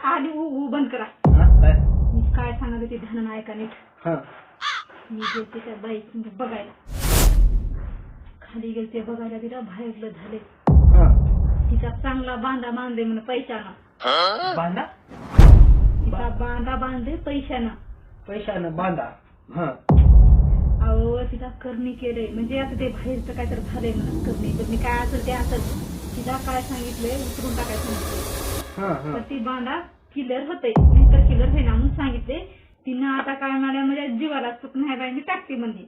आधी बंद करा. मी काय सांगत होते ध्यान ऐका नीट. मी गेलते त्या बाई बघायला, खाली गेलते बघायला, तिला बाहेरलं झाले. तिचा चांगला बांधा बांधले म्हणून पैशानं. बांधा तिचा बांधा बांधले पैशानं बांधा. अहो तिला करणी केलंय, म्हणजे आता ते बाहेरचं काय तर झालंय म्हणून करणी काय असेल ते असेल. तिला काय सांगितलंय उतरून टाकायचं सांगितलंय. तर ती बांधा किलर होते, नाहीतर किलर होईना म्हणून सांगितले. तिनं आता काय म्हणाल्या म्हणजे जीवाला चूक नाही बाई, मी टाकते म्हणजे.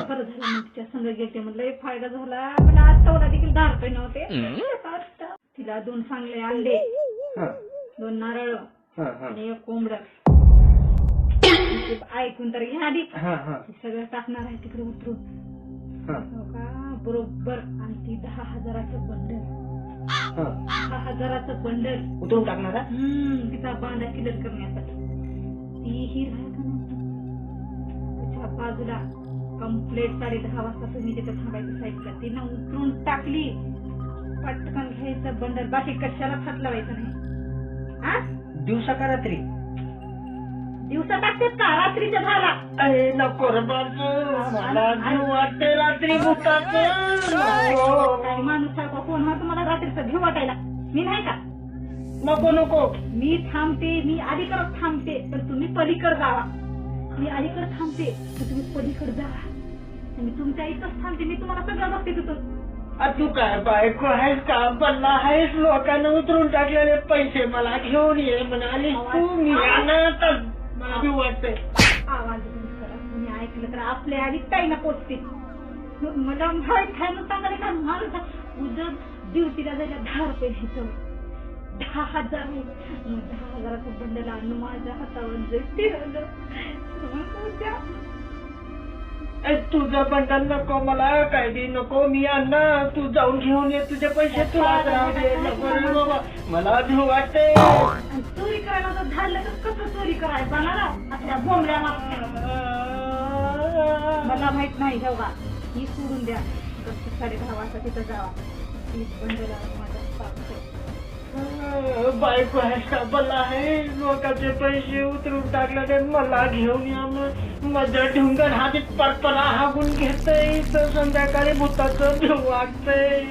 बरं झालं मग तिच्या संग गेलते, म्हणलं फायदा झाला. मला आत्ता देखील 10 रुपये नव्हते. तिला 2 चांगले अंडे, 2 नारळ आणि 1 कोंबड ऐकून तर घ्या आधी. सगळं टाकणार आहे तिकडे उतरून. बरोबर. आणि ती 10,000चं बंडल, 10,000चं बंडल उतरून टाकणार. तिचा बांधा किलर करण्यासाठी. ती ही त्याच्या बाजूला कम्प्लेट 10:30 वाजता तुम्ही तिथे थांबायचं साईडला. तिनं उतरून टाकली. पटकन घ्यायचं बंडल. बाकी कशाला हात लावायचं नाही. दिवसा का रात्री? दिवसा टाकते का रात्रीच्या 10ला? अरे नको रे बाबू, मला जीव वाटते रात्री भूताचं. काही माणूस सारखा कोण हा तुम्हाला रात्रीचा घेऊ वाटायला? मी नाही का? नको मी थांबते, मी अलीकडे थांबते, पण तुम्ही पलीकडे जावा. मी अलीकडे थांबते तर तुम्ही पलीकडे जावा. मी तुमच्या इथंच थांबते, मी तुम्हाला सगळं बघते तिथून. तू काय बायको आहेस का? बल्ला आहेस? लोकांना उतरून टाकलेले पैसे मला घेऊन ये म्हणाली तू. मी अनाथच. मला जीव वाटते. आवाज बंद करा. तुम्ही ऐकलं तर आपल्या आधी काही ना पोचते. मला माहित खायला सांगायला का माणूस उद्या ड्युटीला जायला 10 रुपये घ्यायचं. 10,000 10,000चं बंडल आणून माझ्या हातावर जायचं. तुझं बंडल नको मला, काय बी नको. मी अण्णा तू जाऊन घेऊन ये तुझे पैसे. तुला राहू दे. नको रे बाबा, मला भीव वाटते. चोरी करायला तर झालं तर कसं चोरी करायचं जाणार आपल्या बोंबड्या. मला माहित नाही. ठेवा ही सोडून द्या. 10:30 वाजता तिथं जावा. तीच बंडल माझ्या बायको आहेस का? बल्ला आहे. लोकांचे पैसे उतरून टाकले मला घेऊन या. माझ्या ढुंगर हातीत परपरा हागून घेतय तर संध्याकाळी भूताचं भीव वाटतंय.